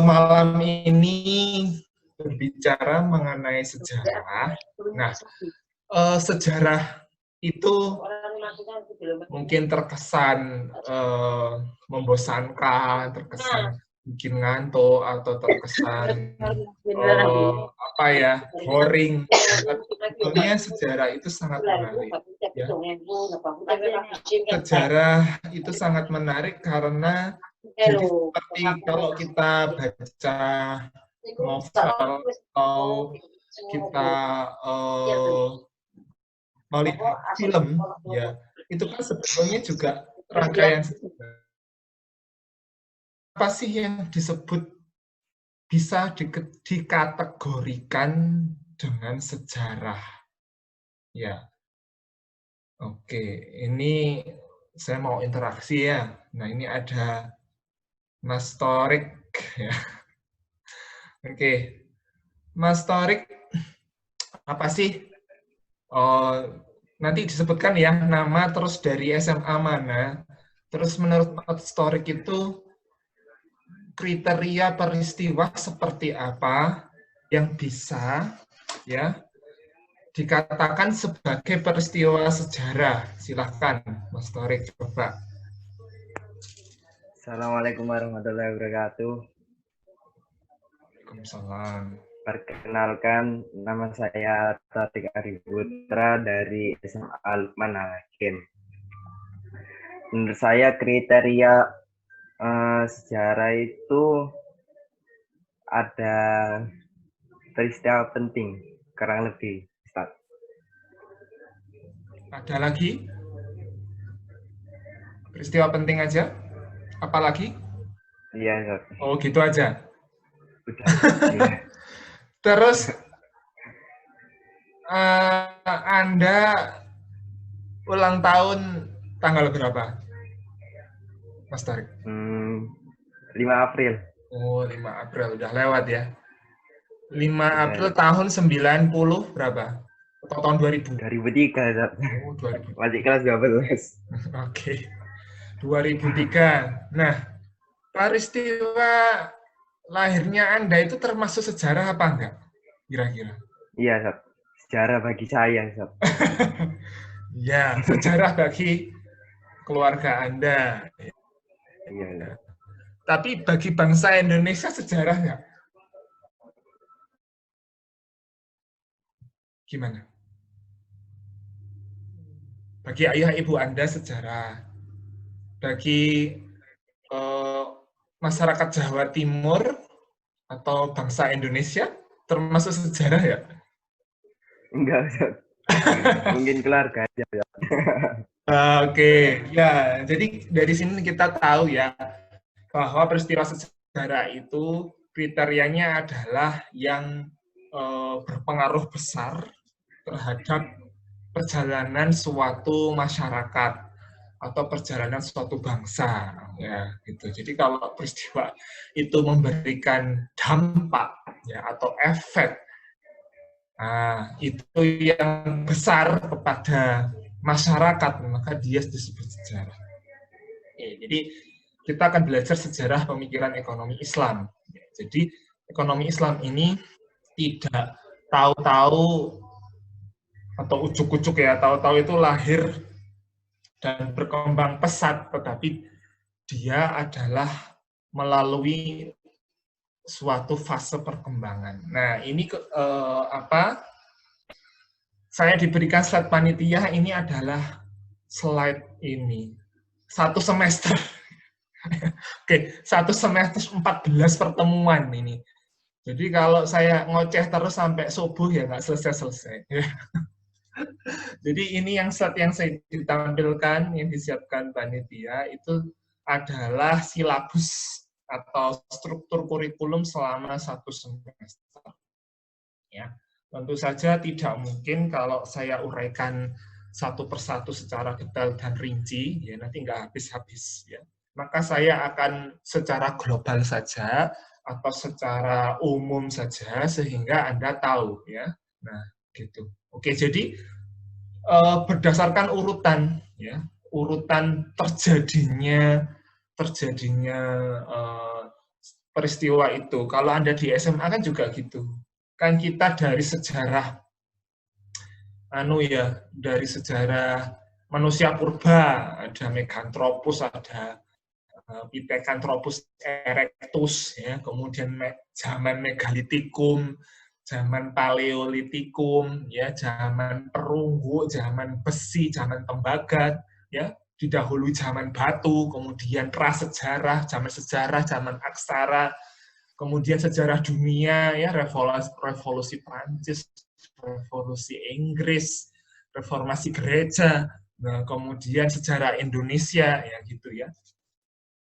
malam ini berbicara mengenai sejarah. Nah, sejarah itu mungkin terkesan membosankan, terkesan bikin ngantuk, atau terkesan boring. Sebetulnya sejarah itu sangat menarik. Ya. Sejarah itu sangat menarik karena jadi seperti kalau kita baca novel atau kita melihat film, ya itu kan sebetulnya juga rangkaian sejarah. Apa sih yang disebut bisa dikategorikan dengan sejarah? Ya, oke. Ini saya mau interaksi ya. Nah, ini ada Mas Torik. Ya. Oke, Mas Torik, apa sih? Nanti disebutkan ya nama terus dari SMA mana. Terus menurut Mas Torik itu kriteria peristiwa seperti apa yang bisa ya dikatakan sebagai peristiwa sejarah. Silahkan, Mas Torik, coba. Assalamualaikum warahmatullahi wabarakatuh. Waalaikumsalam. Perkenalkan, nama saya Tatik Ariputra dari SMA Lukman Hakim. Menurut saya kriteria sejarah itu ada peristiwa penting, kurang lebih, Ustaz. Ada lagi? Peristiwa penting aja? Apalagi? Iya, Ustaz. Oh, gitu aja. Udah. Iya. Terus Anda ulang tahun tanggal berapa, Mas Tarik? 5 April. Oh, 5 April. Udah lewat ya. 5 Udah. April tahun 90 berapa? Atau tahun 2000? 2003, Ustaz. Oh, 2000. Masih kelas 12. Oke. 2003. Nah, peristiwa lahirnya Anda itu termasuk sejarah apa enggak? Kira-kira. Iya, Ustaz. Sejarah bagi saya, Ustaz. Ya, sejarah bagi keluarga Anda. Iya. Tapi bagi bangsa Indonesia sejarah nggak? Gimana? Bagi ayah ibu Anda sejarah. Bagi masyarakat Jawa Timur atau bangsa Indonesia termasuk sejarah ya? Enggak, Ustaz. Mungkin keluarga aja. Oke, ya. Jadi dari sini kita tahu ya bahwa peristiwa sejarah itu kriterianya adalah yang berpengaruh besar terhadap perjalanan suatu masyarakat atau perjalanan suatu bangsa, ya gitu. Jadi kalau peristiwa itu memberikan dampak ya atau efek, nah, itu yang besar kepada masyarakat, maka dia disebut sejarah. Oke, jadi kita akan belajar sejarah pemikiran ekonomi Islam. Jadi ekonomi Islam ini tidak tahu-tahu atau ujuk-ujuk ya, tahu-tahu itu lahir dan berkembang pesat, tetapi dia adalah melalui suatu fase perkembangan. Nah, ini saya diberikan slide panitia, ini adalah slide ini. Satu semester. Oke, satu semester 14 pertemuan ini. Jadi kalau saya ngoceh terus sampai subuh ya nggak selesai-selesai. Jadi ini yang slide yang saya ditampilkan, yang disiapkan panitia, itu adalah silabus atau struktur kurikulum selama satu semester. Ya, tentu saja tidak mungkin kalau saya uraikan satu persatu secara detail dan rinci, ya nanti nggak habis-habis. Ya. Maka saya akan secara global saja atau secara umum saja sehingga Anda tahu, ya. Nah, gitu. Oke, jadi berdasarkan urutan, ya, urutan terjadinya peristiwa itu. Kalau Anda di SMA kan juga gitu. Kan kita dari sejarah dari sejarah manusia purba, ada Meganthropus, ada Pithecanthropus erectus, ya, kemudian zaman Megalitikum, zaman Paleolitikum, ya, zaman perunggu, zaman besi, zaman tembaga, ya, didahului zaman batu, kemudian prasejarah, zaman aksara, kemudian sejarah dunia, ya, revolusi Prancis, revolusi Inggris, reformasi gereja, nah, kemudian sejarah Indonesia, ya gitu ya.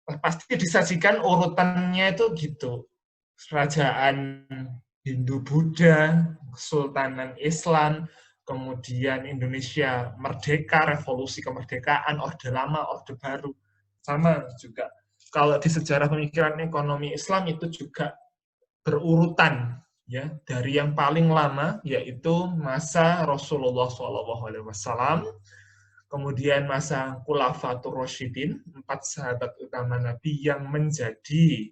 Pasti disajikan urutannya itu gitu. Kerajaan Hindu-Buddha, Kesultanan Islam, kemudian Indonesia merdeka, revolusi kemerdekaan, Orde Lama, Orde Baru. Sama juga. Kalau di sejarah pemikiran ekonomi Islam itu juga berurutan, ya, dari yang paling lama yaitu masa Rasulullah SAW, kemudian masa Khulafatur Rasyidin, 4 sahabat utama Nabi yang menjadi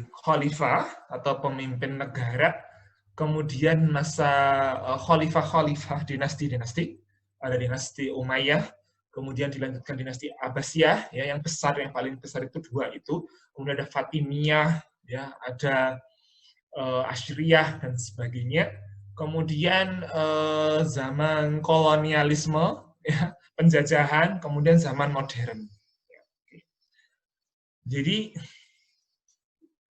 khalifah atau pemimpin negara, kemudian masa khalifah-khalifah dinasti-dinasti, ada dinasti Umayyah, kemudian dilanjutkan dinasti Abbasiyah, ya, yang besar, yang paling besar itu 2 itu, kemudian ada Fatimiyah, ya, ada Asyriyah dan sebagainya. Kemudian zaman kolonialisme, ya, penjajahan, kemudian zaman modern. Jadi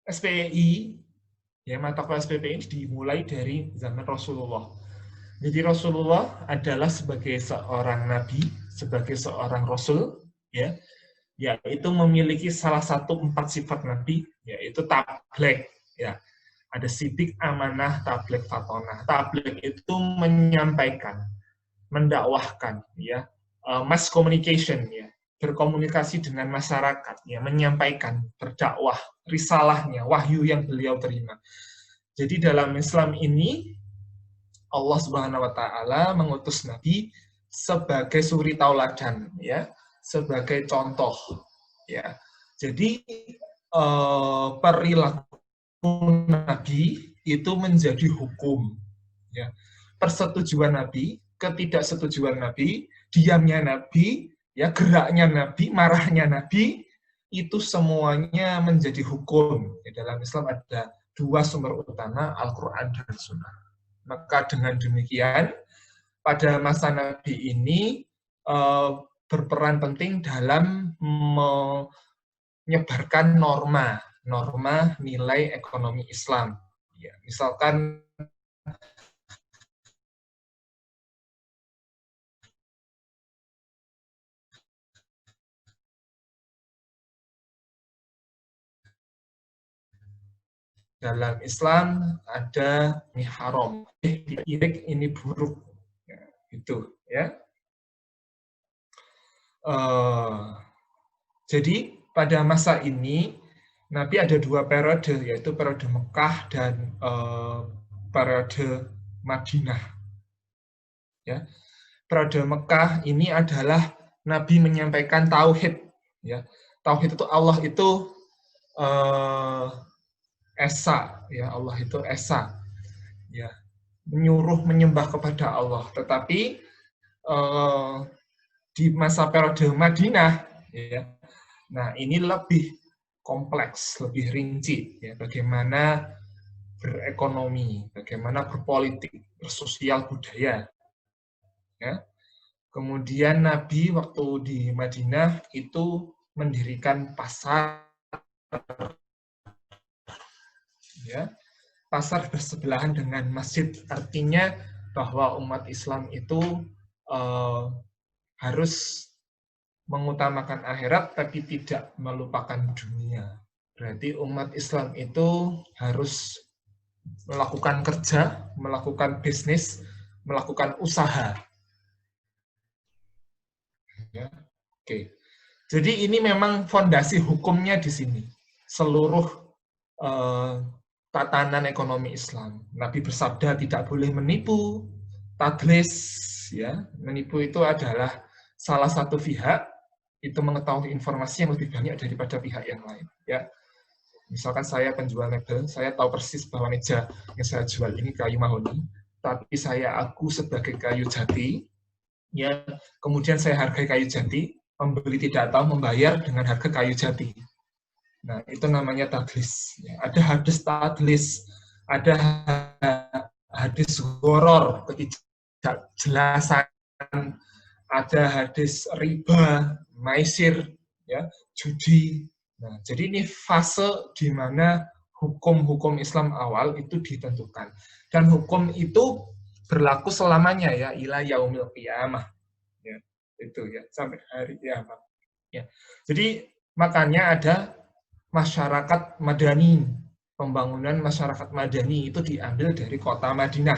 SPI, ya, mata kuliah SPPI ini dimulai dari zaman Rasulullah. Jadi Rasulullah adalah sebagai seorang nabi, sebagai seorang rasul, ya, yaitu memiliki salah satu 4 sifat nabi, yaitu tabligh, ya. Ada sidik, amanah, tabligh, fatonah. Tabligh itu menyampaikan, mendakwahkan, ya, mass communication, ya, berkomunikasi dengan masyarakat, ya, menyampaikan, berdakwah, risalahnya, wahyu yang beliau terima. Jadi dalam Islam ini Allah Subhanahu wa taala mengutus nabi sebagai suri tauladan, ya, sebagai contoh, ya. Jadi perilaku nabi itu menjadi hukum, ya. Persetujuan nabi, ketidaksetujuan nabi, diamnya nabi, ya, geraknya nabi, marahnya nabi, itu semuanya menjadi hukum. Ya, dalam Islam ada 2 sumber utama, Al-Quran dan Sunnah. Maka dengan demikian pada masa nabi ini berperan penting dalam menyebarkan norma nilai ekonomi Islam. Ya, misalkan dalam Islam ada ini haram, ini buruk, ya, itu, ya. Jadi pada masa ini Nabi ada 2 periode, yaitu periode Mekah dan periode Madinah. Ya. Periode Mekah ini adalah Nabi menyampaikan tauhid, ya. Tauhid itu Allah itu esa, ya, Allah itu esa, ya, menyuruh menyembah kepada Allah. Tetapi di masa periode Madinah, ya, nah ini lebih kompleks, lebih rinci, ya, bagaimana berekonomi, bagaimana berpolitik, bersosial budaya, ya. Kemudian Nabi waktu di Madinah itu mendirikan pasar, ya, pasar bersebelahan dengan masjid, artinya bahwa umat Islam itu harus mengutamakan akhirat tapi tidak melupakan dunia. Berarti umat Islam itu harus melakukan kerja, melakukan bisnis, melakukan usaha. Ya. Oke. Jadi ini memang fondasi hukumnya di sini. Seluruh tatanan ekonomi Islam. Nabi bersabda tidak boleh menipu, tadlis, ya. Menipu itu adalah salah satu pihak itu mengetahui informasi yang lebih banyak daripada pihak yang lain. Ya, misalkan saya penjual mebel, saya tahu persis bahwa meja yang saya jual ini kayu mahoni, tapi saya aku sebagai kayu jati, ya, kemudian saya hargai kayu jati, pembeli tidak tahu membayar dengan harga kayu jati. Nah, itu namanya tadlis. Ya, ada hadis tadlis, ada hadis horor, ketidakjelasan, ada hadis riba, maisir, ya, judi. Nah, jadi ini fase di mana hukum-hukum Islam awal itu ditentukan. Dan hukum itu berlaku selamanya ya, ila yaumil qiyamah. Ya, itu ya, sampai hari kiamat. Ya. Jadi makanya ada masyarakat Madani. Pembangunan masyarakat Madani itu diambil dari kota Madinah,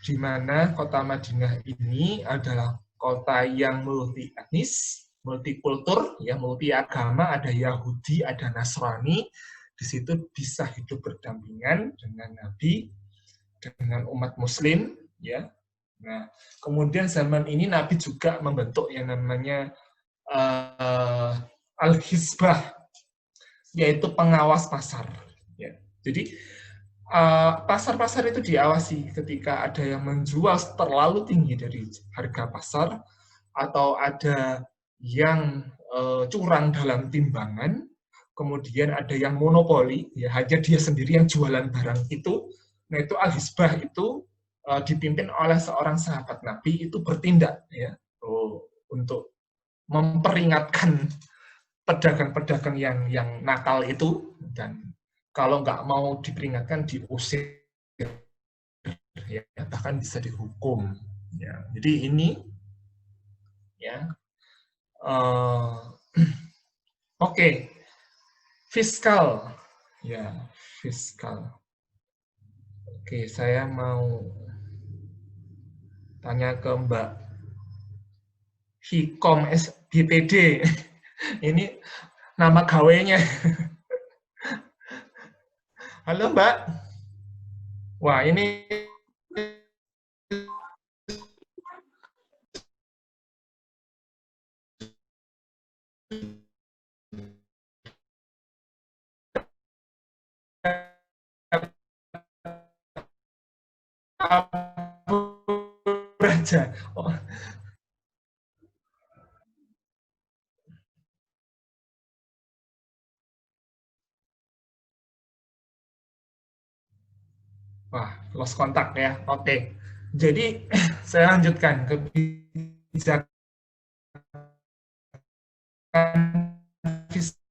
di mana kota Madinah ini adalah kota yang multi etnis, multikultur, ya, multi agama, ada Yahudi, ada Nasrani. Di situ bisa hidup berdampingan dengan Nabi, dengan umat Muslim, ya. Nah, kemudian zaman ini Nabi juga membentuk yang namanya al-hizbah, yaitu pengawas pasar. Ya. Jadi pasar-pasar itu diawasi ketika ada yang menjual terlalu tinggi dari harga pasar, atau ada yang curang dalam timbangan, kemudian ada yang monopoli, ya hanya dia sendiri yang jualan barang itu. Nah, itu al-hizbah itu dipimpin oleh seorang sahabat Nabi, itu bertindak ya untuk memperingatkan pedagang-pedagang yang nakal itu, dan kalau nggak mau diperingatkan diusir, ya, bahkan bisa dihukum. Ya, jadi ini ya oke. Fiskal, ya, fiskal. Oke, saya mau tanya ke Mbak Hikom SBPD. Ini nama gawainya. Halo Mbak. Wah, ini aja. Oh. Wah, lost kontak ya. Oke. Jadi saya lanjutkan kebijakan fiskal.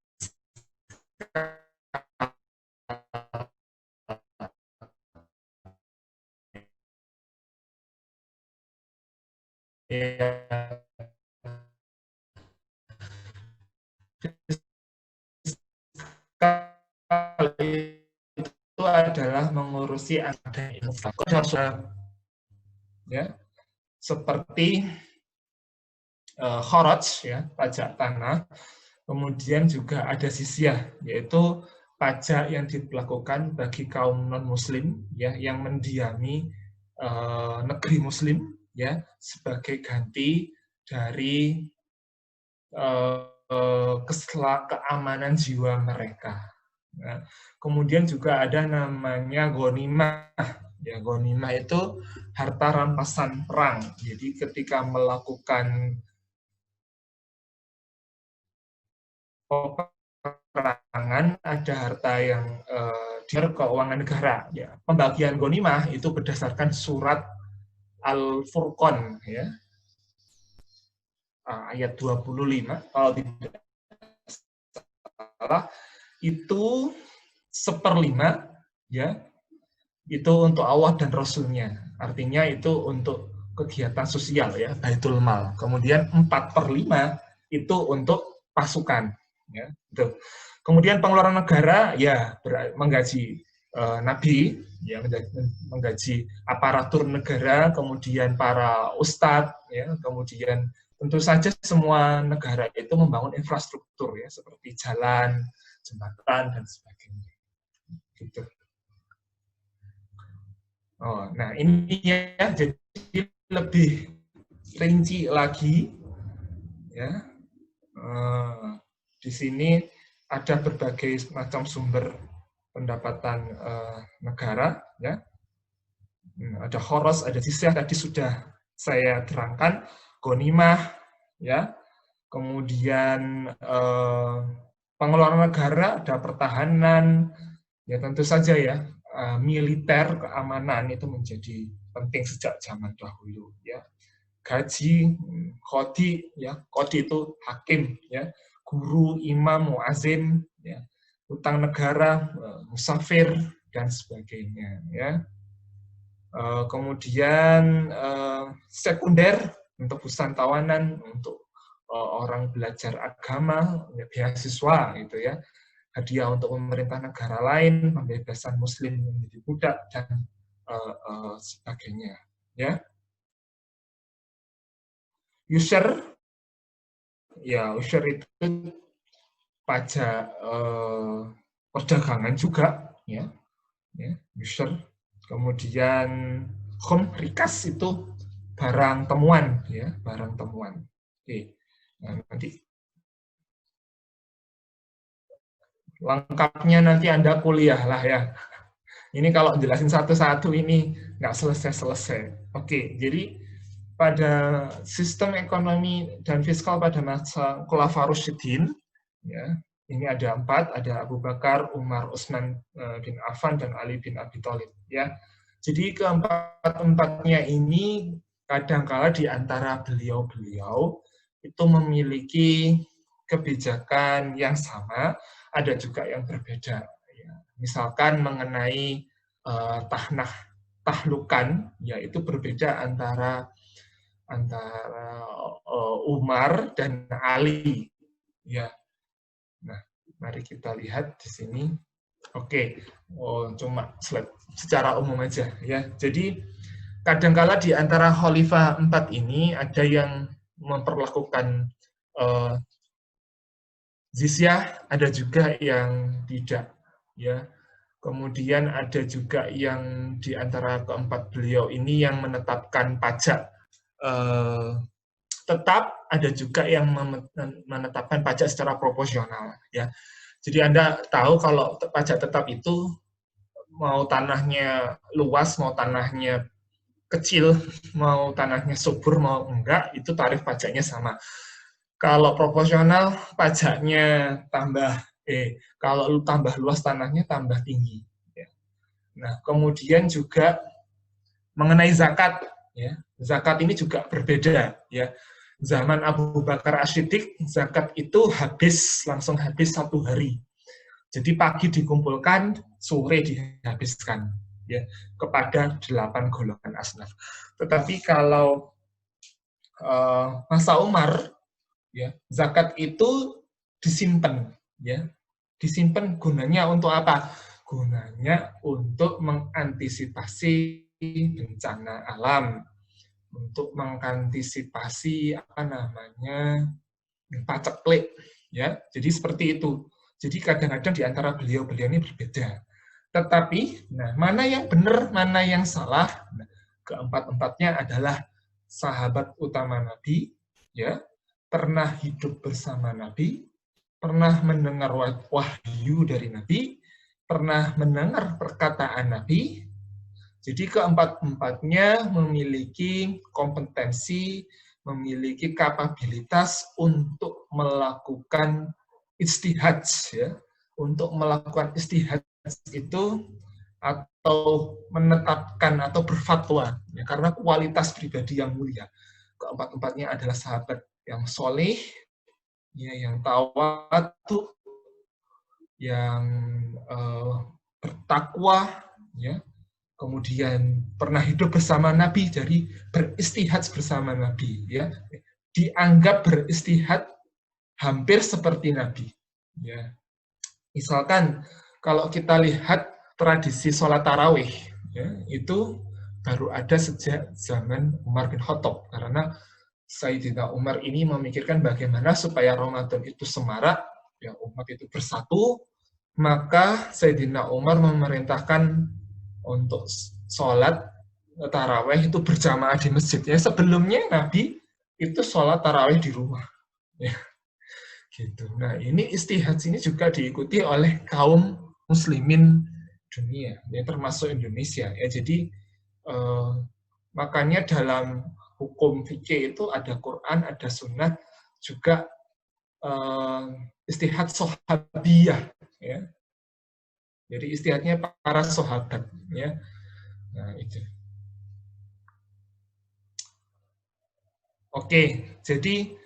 Itu adalah mengurusi ada ya, seperti kharaj, ya, pajak tanah, kemudian juga ada jizyah, yaitu pajak yang dilakukan bagi kaum non muslim, ya, yang mendiami negeri muslim, ya, sebagai ganti dari keamanan jiwa mereka. Nah, kemudian juga ada namanya ghanimah. Ya, ghanimah itu harta rampasan perang. Jadi ketika melakukan peperangan, ada harta yang di keuangan negara. Ya, pembagian ghanimah itu berdasarkan surat Al-Furqan, ya, ayat 25, kalau tidak salah, itu 1/5, ya, itu untuk Allah dan Rasulnya. Artinya itu untuk kegiatan sosial, ya, Baitul Mal. Kemudian 4/5 itu untuk pasukan, ya, gitu. Kemudian pengeluaran negara, ya, menggaji nabi, ya, menggaji aparatur negara, kemudian para ustadz, ya, kemudian tentu saja semua negara itu membangun infrastruktur, ya, seperti jalan, jembatan, dan sebagainya. Gitu. Oh, nah ini ya, jadi lebih rinci lagi, ya. Di sini ada berbagai macam sumber pendapatan negara, ya. Ada khoros, ada jizyah, tadi sudah saya terangkan, ghanimah, ya. Kemudian pengeluaran negara, ada pertahanan, ya tentu saja ya, militer, keamanan itu menjadi penting sejak zaman dahulu, ya. Gaji, qadhi, ya, qadhi itu hakim, ya, guru, imam, muazin, ya, utang negara, musafir, dan sebagainya, ya. Kemudian sekunder untuk wisatawan, untuk orang belajar agama, ya, beasiswa, gitu ya, hadiah untuk pemerintah negara lain, pembebasan muslim menjadi budak, dan sebagainya, ya. User, ya, user itu pajak perdagangan juga, ya, user. Kemudian home, rikas itu barang temuan, ya, barang temuan. Oke, nah, nanti lengkapnya nanti Anda kuliah lah ya. Ini kalau jelasin satu-satu ini nggak selesai-selesai. Oke, jadi pada sistem ekonomi dan fiskal pada masa Khulafaur Rasyidin, ya, ini ada 4, ada Abu Bakar, Umar, Utsman bin Affan, dan Ali bin Abi Thalib, ya. Jadi keempat-empatnya ini kadangkala di antara beliau-beliau itu memiliki kebijakan yang sama, ada juga yang berbeda. Ya. Misalkan mengenai tahlukan, yaitu berbeda antara Umar dan Ali, ya. Nah, mari kita lihat di sini. Oke, cuma slide secara umum aja, ya. Jadi kadangkala di antara khalifah 4 ini ada yang memperlakukan jizyah, ada juga yang tidak, ya. Kemudian ada juga yang di antara keempat beliau ini yang menetapkan pajak tetap, ada juga yang menetapkan pajak secara proporsional, ya. Jadi Anda tahu kalau pajak tetap itu mau tanahnya luas, mau tanahnya kecil, mau tanahnya subur, mau enggak, itu tarif pajaknya sama. Kalau proporsional, pajaknya kalau lu tambah luas tanahnya, tambah tinggi. Ya. Nah, kemudian juga mengenai zakat, ya, zakat ini juga berbeda, ya. Zaman Abu Bakar As-Siddiq, zakat itu langsung habis 1 hari. Jadi pagi dikumpulkan, sore dihabiskan, ya, kepada 8 golongan asnaf. Tetapi kalau masa Umar, ya, zakat itu disimpan, ya, disimpan. Gunanya untuk apa? Gunanya untuk mengantisipasi bencana alam, untuk mengantisipasi paceklik, ya. Jadi seperti itu. Jadi kadang-kadang di antara beliau-beliau ini berbeda. Tetapi, nah, mana yang benar, mana yang salah? Nah, keempat-empatnya adalah sahabat utama Nabi, ya, pernah hidup bersama Nabi, pernah mendengar wahyu dari Nabi, pernah mendengar perkataan Nabi. Jadi keempat-empatnya memiliki kompetensi, memiliki kapabilitas untuk melakukan ijtihad, ya, untuk melakukan ijtihad itu atau menetapkan atau berfatwa, ya, karena kualitas pribadi yang mulia. Keempat-empatnya adalah sahabat yang soleh, ya, yang tawadu, yang bertakwa, ya, kemudian pernah hidup bersama Nabi, jadi beristihad bersama Nabi, ya, dianggap beristihad hampir seperti Nabi, ya. Misalkan kalau kita lihat tradisi sholat tarawih, ya, itu baru ada sejak zaman Umar bin Khattab, karena Sayyidina Umar ini memikirkan bagaimana supaya Ramadan itu semarak, ya, umat itu bersatu, maka Sayyidina Umar memerintahkan untuk sholat tarawih itu berjamaah di masjid. Ya, sebelumnya Nabi itu sholat tarawih di rumah. Ya. Gitu. Nah, ini istihad ini juga diikuti oleh kaum muslimin dunia, ya termasuk Indonesia. Ya, jadi makanya dalam hukum fikih itu ada Quran, ada Sunnah, juga istihad sahabiyah. Ya. Jadi istihadnya para sahabat. Ya. Nah, itu. Oke, jadi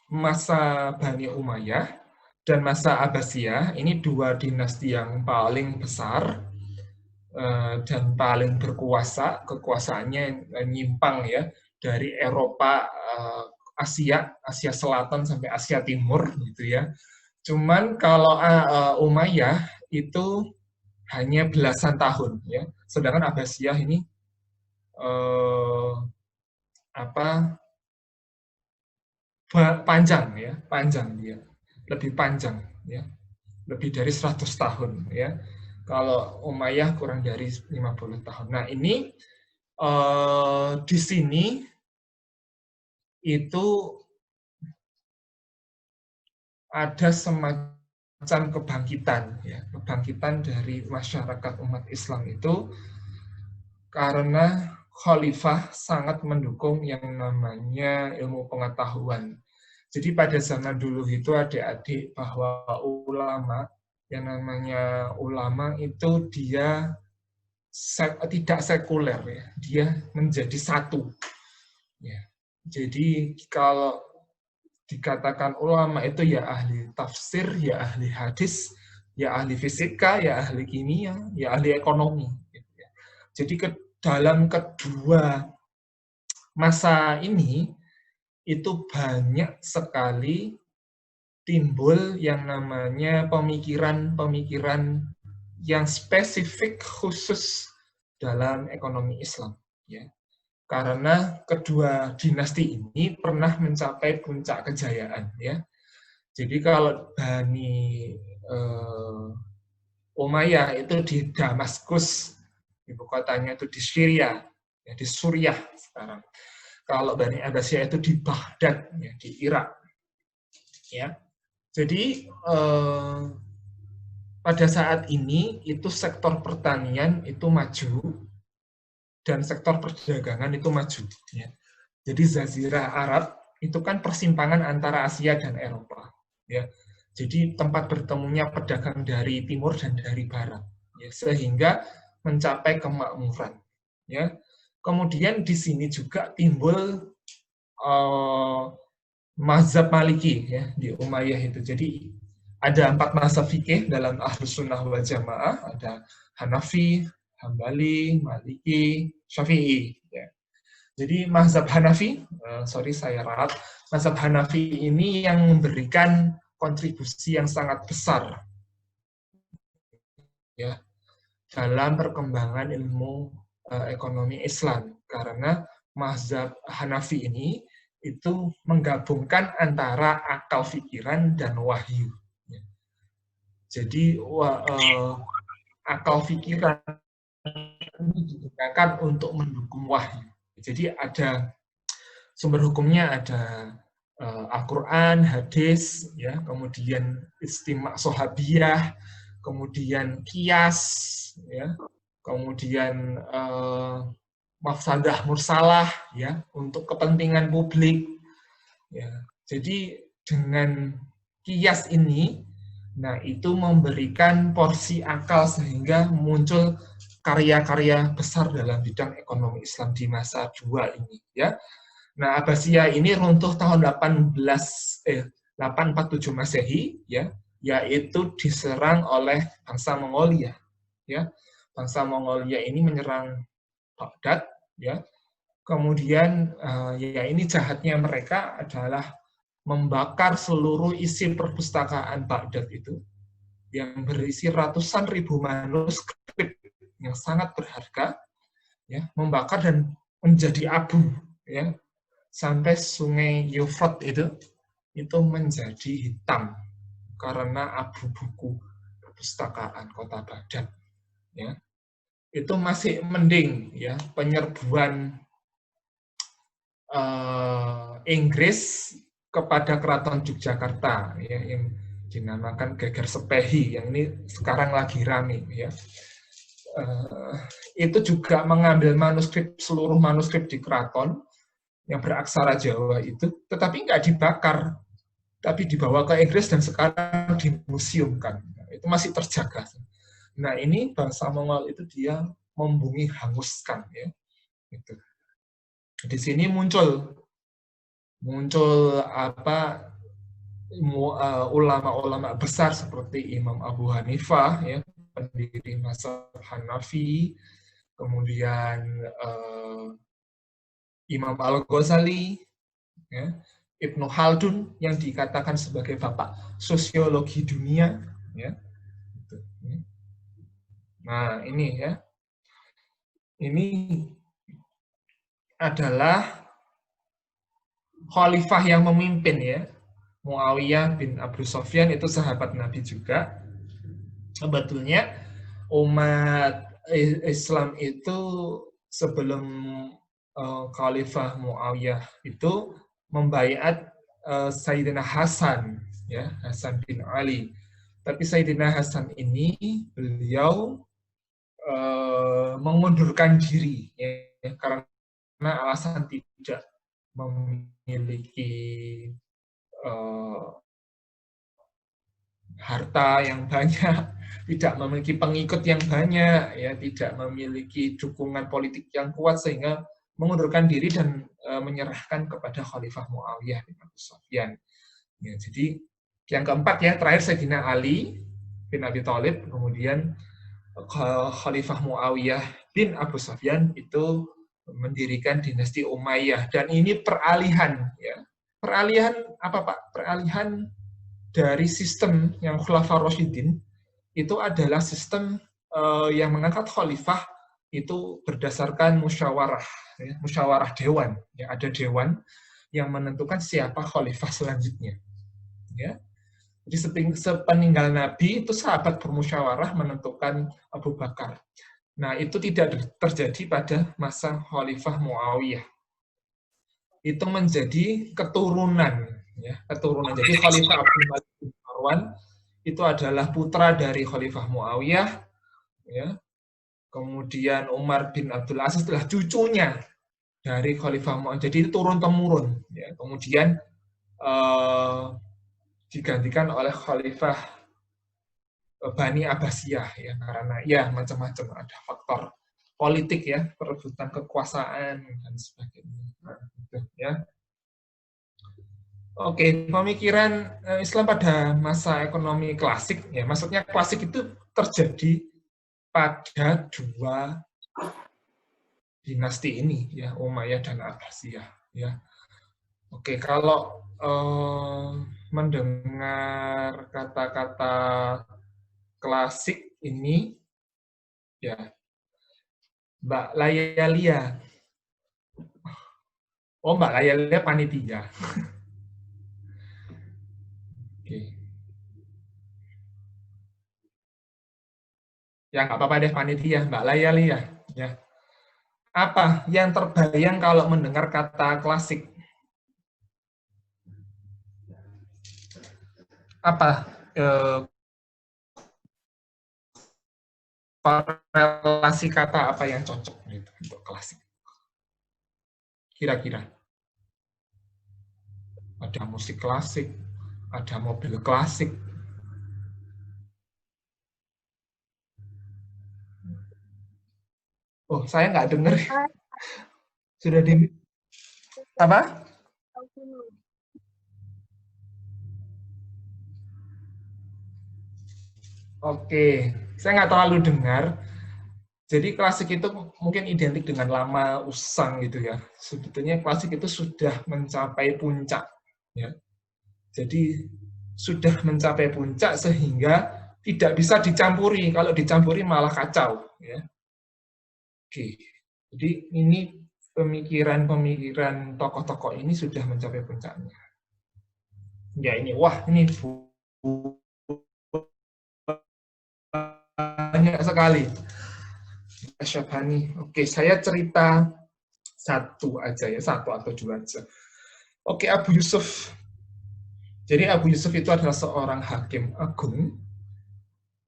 masa Bani Umayyah dan masa Abbasiyah ini dua dinasti yang paling besar dan paling berkuasa, kekuasaannya nyimpang ya dari Eropa, Asia Selatan sampai Asia Timur gitu ya. Cuman kalau Umayyah itu hanya belasan tahun ya, sedangkan Abbasiyah ini apa panjang ya, panjang dia, lebih panjang ya, lebih dari 100 tahun ya. Kalau Umayyah kurang dari 50 tahun. Nah, ini di sini itu ada semacam kebangkitan ya, kebangkitan dari masyarakat umat Islam itu karena khalifah sangat mendukung yang namanya ilmu pengetahuan. Jadi pada zaman dulu itu adik-adik bahwa ulama, yang namanya ulama itu dia tidak sekuler ya, dia menjadi satu. Ya. Jadi kalau dikatakan ulama itu ya ahli tafsir, ya ahli hadis, ya ahli fisika, ya ahli kimia, ya ahli ekonomi. Jadi dalam kedua masa ini itu banyak sekali timbul yang namanya pemikiran-pemikiran yang spesifik khusus dalam ekonomi Islam. Ya. Karena kedua dinasti ini pernah mencapai puncak kejayaan. Ya. Jadi kalau Bani Umayyah itu di Damaskus, ibu kotanya itu di Syria, ya, di Suriah sekarang. Kalau Bani Abbasiyah itu di Baghdad, ya, di Irak. Ya. Jadi pada saat ini itu sektor pertanian itu maju dan sektor perdagangan itu maju. Ya. Jadi Jazirah Arab itu kan persimpangan antara Asia dan Eropa. Ya. Jadi tempat bertemunya pedagang dari timur dan dari barat. Ya. Sehingga mencapai kemakmuran. Ya. Kemudian di sini juga timbul mazhab Maliki ya di Umayyah itu. Jadi ada 4 mazhab fikih dalam Ahlus Sunnah wal Jamaah, ada Hanafi, Hambali, Maliki, Syafi'i. Ya. Jadi mazhab Hanafi, sorry saya ralat, mazhab Hanafi ini yang memberikan kontribusi yang sangat besar ya dalam perkembangan ilmu ekonomi Islam, karena mazhab Hanafi ini itu menggabungkan antara akal pikiran dan wahyu. Jadi akal pikiran ini digunakan untuk mendukung wahyu. Jadi ada sumber hukumnya, ada Al-Quran, hadis, ya, kemudian istimak sahabiyah, kemudian kias, ya, kemudian mafsadah mursalah, ya, untuk kepentingan publik. Ya. Jadi dengan kias ini, nah itu memberikan porsi akal sehingga muncul karya-karya besar dalam bidang ekonomi Islam di masa dua ini. Ya. Nah Abbasiyah ini runtuh tahun 847 Masehi, ya, yaitu diserang oleh bangsa Mongolia. Ya. Bangsa Mongolia ini menyerang Baghdad, ya. Kemudian ya ini jahatnya mereka adalah membakar seluruh isi perpustakaan Baghdad itu yang berisi ratusan ribu manuskrip yang sangat berharga, ya, membakar dan menjadi abu, ya, sampai sungai Euphrates itu menjadi hitam karena abu buku perpustakaan kota Baghdad. Ya. Itu masih mending ya penyerbuan Inggris kepada Keraton Yogyakarta, ya, yang dinamakan Geger Sepehi, yang ini sekarang lagi rame, ya. Itu juga mengambil seluruh manuskrip di keraton yang beraksara Jawa itu, tetapi nggak dibakar, tapi dibawa ke Inggris dan sekarang dimuseumkan. Itu masih terjaga. Nah, ini bangsa Mongol itu dia membumi hanguskan, ya. Gitu. Di sini muncul apa ulama-ulama besar seperti Imam Abu Hanifah, ya, pendiri mazhab Hanafi, kemudian Imam Al-Ghazali, ya, Ibnu Khaldun yang dikatakan sebagai bapak sosiologi dunia, ya. Nah, ini, ya, ini adalah khalifah yang memimpin, ya, Muawiyah bin Abu Sufyan, itu sahabat Nabi juga. Sebetulnya umat Islam itu sebelum Khalifah Muawiyah itu membaiat Sayyidina Hasan, ya, Hasan bin Ali. Tapi Sayyidina Hasan ini beliau mengundurkan diri, ya, karena alasan tidak memiliki harta yang banyak, tidak memiliki pengikut yang banyak, ya, tidak memiliki dukungan politik yang kuat, sehingga mengundurkan diri dan menyerahkan kepada Khalifah Muawiyah bin Abu Sufyan. Ya, jadi yang keempat, ya, terakhir Sayyidina Ali bin Abi Thalib, kemudian Khalifah Muawiyah bin Abu Sufyan itu mendirikan dinasti Umayyah, dan ini peralihan, ya. Peralihan apa, Pak? Peralihan dari sistem yang Khulafaur Rasyidin itu adalah sistem yang mengangkat khalifah itu berdasarkan musyawarah, ya, musyawarah dewan. Ya, ada dewan yang menentukan siapa khalifah selanjutnya. Ya. Jadi sepeninggal Nabi itu sahabat bermusyawarah menentukan Abu Bakar. Nah, itu tidak terjadi pada masa Khalifah Muawiyah. Itu menjadi keturunan, ya, keturunan. Jadi Khalifah Abdul Malik bin Marwan itu adalah putra dari Khalifah Muawiyah, ya. Kemudian Umar bin Abdul Aziz adalah cucunya dari Khalifah Muawiyah. Jadi itu turun temurun, ya. Kemudian digantikan oleh Khalifah Bani Abbasiyah, ya, karena ya macam-macam, ada faktor politik, ya, perebutan kekuasaan dan sebagainya. Nah, gitu, ya. Oke, pemikiran Islam pada masa ekonomi klasik, ya, maksudnya klasik itu terjadi pada dua dinasti ini, ya, Umayyah dan Abbasiyah, ya. Oke, kalau mendengar kata-kata klasik ini, ya, Mbak Layalia. Oh, Mbak Layalia panitia. Oke. Ya, nggak apa-apa deh, panitia, Mbak Layalia. Ya. Apa yang terbayang kalau mendengar kata klasik? Apa korelasi kata apa yang cocok gitu untuk klasik? Kira-kira. Ada musik klasik, ada mobil klasik. Oh, saya nggak dengar. Sudah di apa? Oke, saya nggak terlalu dengar. Jadi klasik itu mungkin identik dengan lama, usang gitu, ya. Sebetulnya klasik itu sudah mencapai puncak, ya. Jadi sudah mencapai puncak sehingga tidak bisa dicampuri. Kalau dicampuri malah kacau, ya. Oke. Jadi ini pemikiran-pemikiran tokoh-tokoh ini sudah mencapai puncaknya. Ya, ini, wah, ini banyak sekali. Syabani. Oke, saya cerita satu aja, ya, satu atau dua aja. Oke, Abu Yusuf Jadi Abu Yusuf itu adalah seorang hakim agung,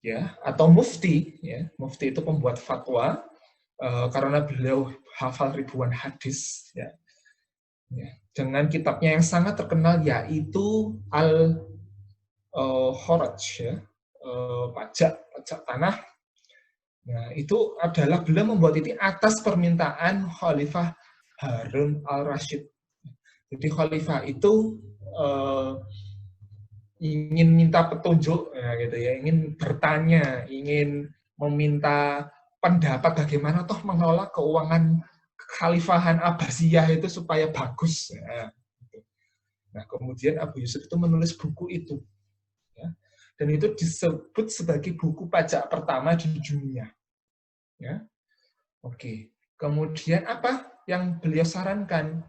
ya, atau mufti, ya. Mufti itu pembuat fatwa, karena beliau hafal ribuan hadis, ya. Dengan kitabnya yang sangat terkenal yaitu Al-Kharaj, ya, pajak tanah. Nah, itu adalah beliau membuat ini atas permintaan Khalifah Harun al-Rashid. Jadi Khalifah itu ingin minta petunjuk, ya, gitu ya, ingin bertanya, ingin meminta pendapat bagaimana toh mengelola keuangan Khalifahan Abbasiyah itu supaya bagus. Ya. Nah, kemudian Abu Yusuf itu menulis buku itu, ya, dan itu disebut sebagai buku pajak pertama di dunia. Ya. Oke. Kemudian apa yang beliau sarankan?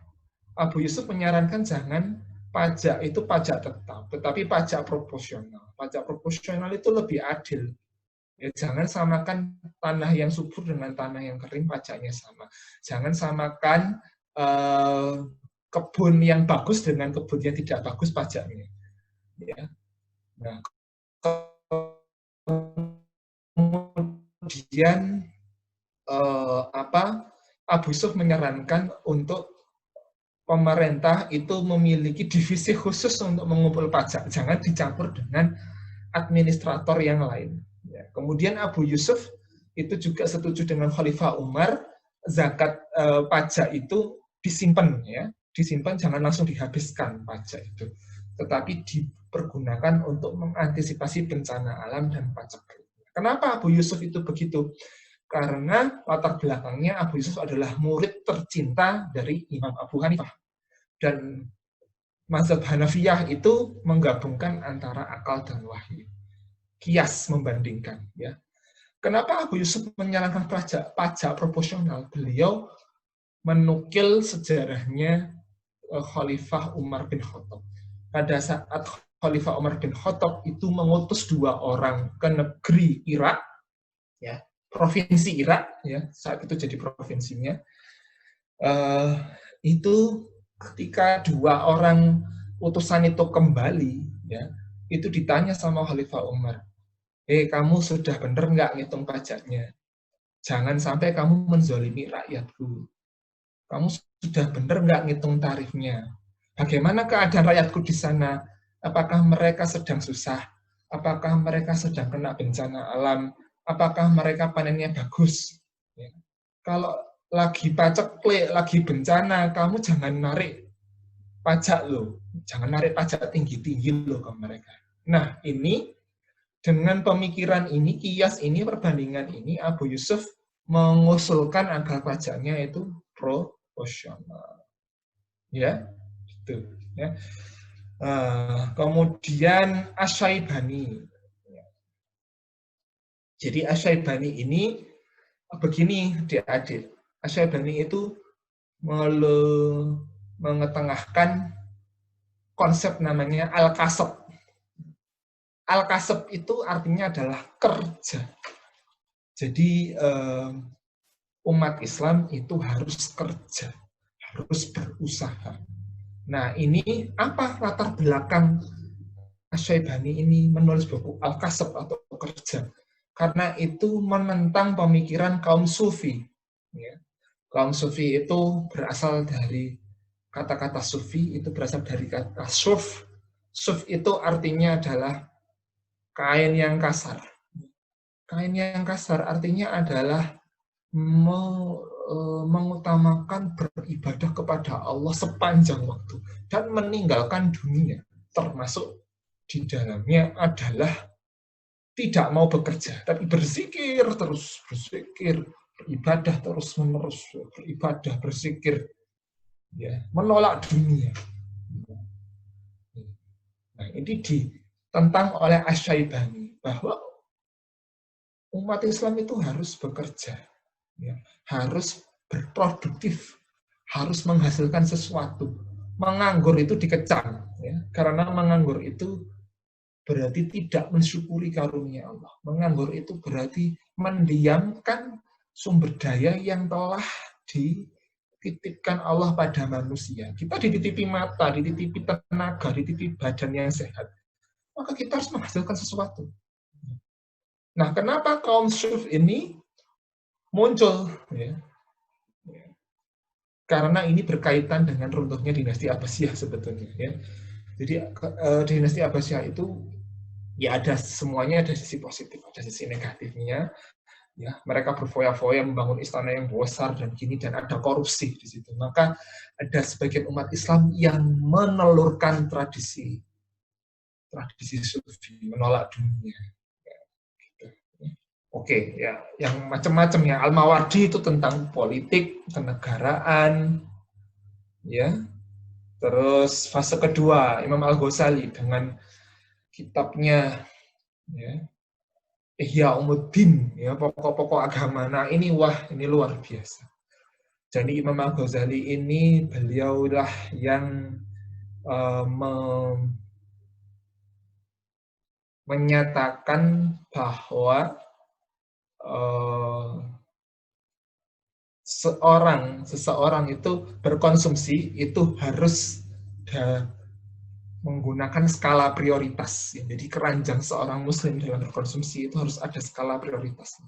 Abu Yusuf menyarankan jangan pajak itu pajak tetap, tetapi pajak proporsional. Pajak proporsional itu lebih adil. Ya, jangan samakan tanah yang subur dengan tanah yang kering, pajaknya sama. Jangan samakan kebun yang bagus dengan kebun yang tidak bagus, pajaknya. Ya. Nah, kemudian Abu Yusuf menyarankan untuk pemerintah itu memiliki divisi khusus untuk mengumpul pajak, jangan dicampur dengan administrator yang lain. Ya. Kemudian Abu Yusuf itu juga setuju dengan Khalifah Umar, zakat pajak itu disimpan, ya, disimpan, jangan langsung dihabiskan pajak itu, tetapi dipergunakan untuk mengantisipasi bencana alam dan pajak. Kenapa Abu Yusuf itu begitu? Karena latar belakangnya Abu Yusuf adalah murid tercinta dari Imam Abu Hanifah. Dan mazhab Hanafiyah itu menggabungkan antara akal dan wahyu. Kias membandingkan. Ya. Kenapa Abu Yusuf menyarankan pajak proporsional? Beliau menukil sejarahnya Khalifah Umar bin Khattab. Pada saat Khalifah Umar bin Khattab itu mengutus 2 orang ke negeri Irak, ya, provinsi Irak, ya, saat itu jadi provinsinya, itu ketika 2 orang utusan itu kembali, ya, itu ditanya sama Khalifah Umar, kamu sudah benar nggak ngitung pajaknya? Jangan sampai kamu menzolimi rakyatku. Kamu sudah benar nggak ngitung tarifnya? Bagaimana keadaan rakyatku di sana? Apakah mereka sedang susah? Apakah mereka sedang kena bencana alam? Apakah mereka panennya bagus? Ya. Kalau lagi paceklik, lagi bencana, kamu jangan narik pajak loh. Jangan narik pajak tinggi-tinggi loh ke mereka. Nah, ini dengan pemikiran ini, kias ini, perbandingan ini, Abu Yusuf mengusulkan agar pajaknya itu proporsional. Ya, gitu. Ya. Kemudian Asy-Syaibani. Jadi Asy-Syaibani ini begini, adik-adik. Asy-Syaibani itu mengetengahkan konsep namanya al-kasab. Al-kasab itu artinya adalah kerja. Jadi umat Islam itu harus kerja, harus berusaha. Nah, ini apa latar belakang Asy-Syaibani ini menulis buku Al-Kasab atau kerja? Karena itu menentang pemikiran kaum sufi. Ya. Kaum sufi itu berasal dari kata-kata sufi, itu berasal dari kata suf. Suf itu artinya adalah kain yang kasar. Kain yang kasar artinya adalah mengutamakan beribadah kepada Allah sepanjang waktu dan meninggalkan dunia, termasuk di dalamnya adalah tidak mau bekerja, tapi berzikir terus, berzikir, beribadah terus-menerus, beribadah, berzikir, ya, menolak dunia. Nah, ini ditentang oleh Asy-Syaibani bahwa umat Islam itu harus bekerja, ya, harus berproduktif, harus menghasilkan sesuatu. Menganggur itu dikecam, ya, karena menganggur itu berarti tidak mensyukuri karunia Allah. Menganggur itu berarti mendiamkan sumber daya yang telah dititipkan Allah pada manusia. Kita dititipi mata, dititipi tenaga, dititipi badan yang sehat. Maka kita harus menghasilkan sesuatu. Nah, kenapa kaum Syuf ini muncul? Ya. Karena ini berkaitan dengan runtuhnya dinasti Abbasiyah sebetulnya. Ya. Jadi dinasti Abbasiyah itu ya ada semuanya, ada sisi positif, ada sisi negatifnya. Ya, mereka berfoya-foya membangun istana yang besar dan gini, dan ada korupsi di situ. Maka ada sebagian umat Islam yang menelurkan tradisi Sufi, menolak dunia. Oke, ya, yang macam-macam ya. Al-Mawardi itu tentang politik, kenegaraan, ya. Terus fase kedua Imam Al-Ghazali dengan kitabnya, ya, Ihya Umuddin, ya, pokok-pokok agama. Nah ini ini luar biasa. Jadi Imam Al-Ghazali ini beliaulah yang menyatakan bahwa seseorang itu berkonsumsi itu harus menggunakan skala prioritas. Jadi keranjang seorang muslim dalam berkonsumsi itu harus ada skala prioritas.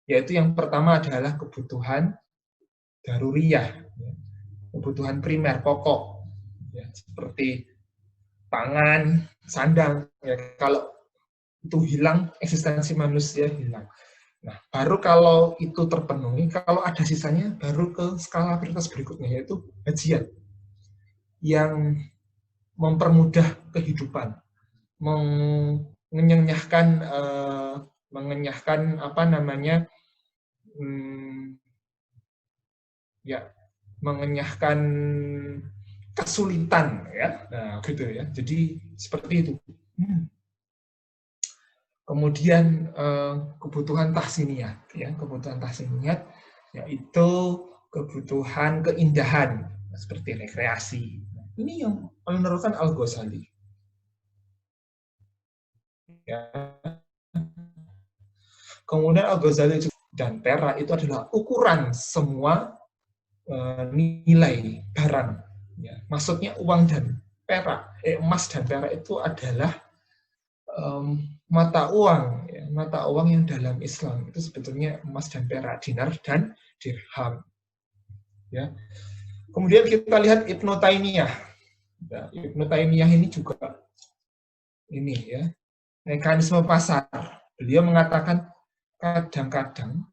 Yaitu yang pertama adalah kebutuhan daruriyah, kebutuhan primer, pokok, ya, seperti pangan, sandang. Ya, kalau itu hilang, eksistensi manusia hilang. Nah, baru kalau itu terpenuhi, kalau ada sisanya, baru ke skala prioritas berikutnya, yaitu hajiat, yang mempermudah kehidupan, mengenyahkan apa namanya, ya, mengenyahkan kesulitan, ya, nah, gitu ya. Jadi seperti itu. Kemudian kebutuhan tahsiniyat, ya, kebutuhan tahsiniyat yaitu kebutuhan keindahan seperti rekreasi. Ini yang menurutkan Al-Ghazali. Ya. Kemudian Al-Ghazali dan perak itu adalah ukuran semua nilai barang. Ya. Maksudnya uang dan perak, emas dan perak itu adalah mata uang, ya, mata uang yang dalam Islam itu sebetulnya emas dan perak, dinar dan dirham. Ya. Kemudian kita lihat Ibnu Taimiyah. Ya, Ibnu Taimiyah ini juga ini ya, mekanisme pasar. Beliau mengatakan kadang-kadang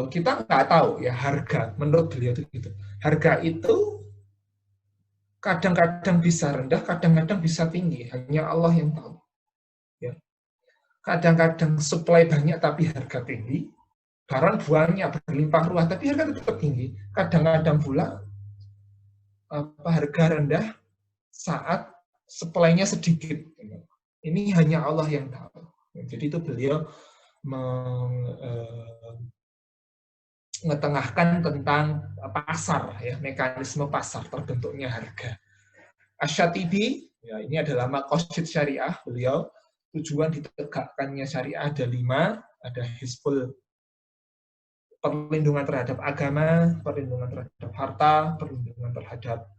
kita nggak tahu ya harga, menurut beliau itu gitu. Harga itu kadang-kadang bisa rendah, kadang-kadang bisa tinggi. Hanya Allah yang tahu. Ya. Kadang-kadang supply banyak tapi harga tinggi, barang banyak berlimpah ruah tapi harga tetap tinggi. Kadang-kadang pula harga rendah saat supply-nya sedikit. Ini hanya Allah yang tahu. Jadi itu beliau mengetengahkan tentang pasar, ya, mekanisme pasar terbentuknya harga. Asy-Syatibi, ya, ini adalah maqasid syariah beliau. Tujuan ditegakkannya syariah ada 5, ada hizbul, perlindungan terhadap agama, perlindungan terhadap harta, perlindungan terhadap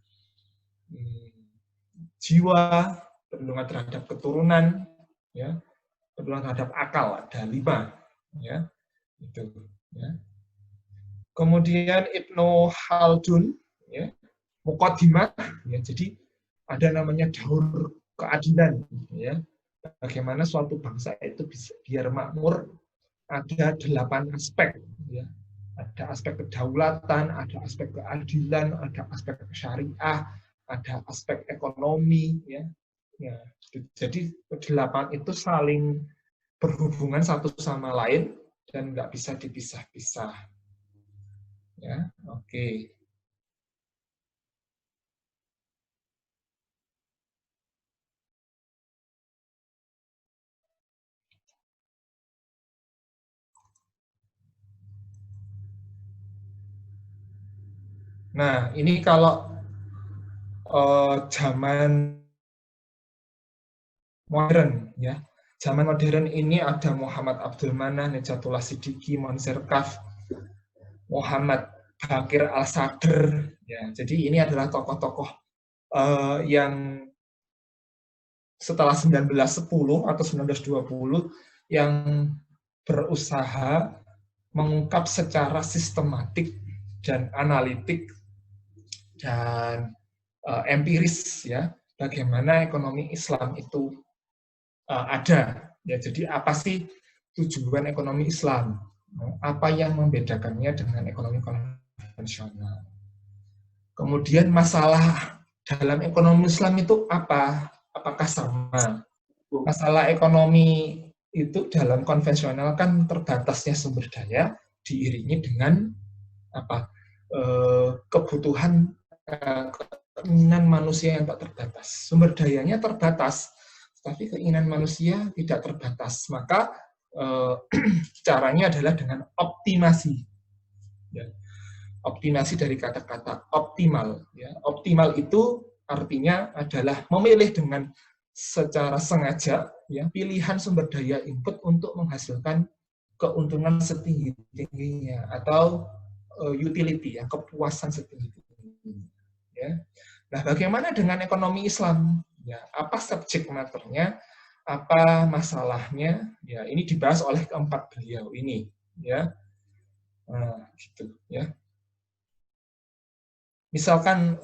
jiwa, perlindungan terhadap keturunan, ya, perlindungan terhadap akal, ada 5, ya, itu, ya. Kemudian Ibnu Khaldun, ya, Muqaddimah, ya, jadi ada namanya daur keadilan, ya, bagaimana suatu bangsa itu bisa biar makmur, ada 8 aspek, ya. Ada aspek kedaulatan, ada aspek keadilan, ada aspek syariah, ada aspek ekonomi, ya. Ya, jadi 8 itu saling berhubungan satu sama lain dan nggak bisa dipisah-pisah. Ya, oke. Nah, ini kalau zaman modern, ya. Zaman modern ini ada Muhammad Abdul Manah, Nejatullah Siddiqi, Monzer Kaf, Muhammad Bakir al-Sadr. Ya, jadi ini adalah tokoh-tokoh yang setelah 1910 atau 1920 yang berusaha mengungkap secara sistematik dan analitik dan empiris ya bagaimana ekonomi Islam itu ada. Ya, jadi apa sih tujuan ekonomi Islam? Apa yang membedakannya dengan ekonomi konvensional? Kemudian masalah dalam ekonomi Islam itu apa? Apakah sama? Masalah ekonomi itu dalam konvensional kan terbatasnya sumber daya diiringi dengan apa? Kebutuhan keinginan manusia yang tak terbatas. Sumber dayanya terbatas, tapi keinginan manusia tidak terbatas. Maka caranya adalah dengan optimasi. Ya. Optimasi dari kata-kata optimal. Ya. Optimal itu artinya adalah memilih dengan secara sengaja ya pilihan sumber daya input untuk menghasilkan keuntungan setinggi-tingginya atau utility ya kepuasan setinggi-tingginya. Ya. Nah, bagaimana dengan ekonomi Islam? Ya, apa subjek maternya? Apa masalahnya? Ya, ini dibahas oleh keempat beliau ini. Ya, nah, gitu. Ya. Misalkan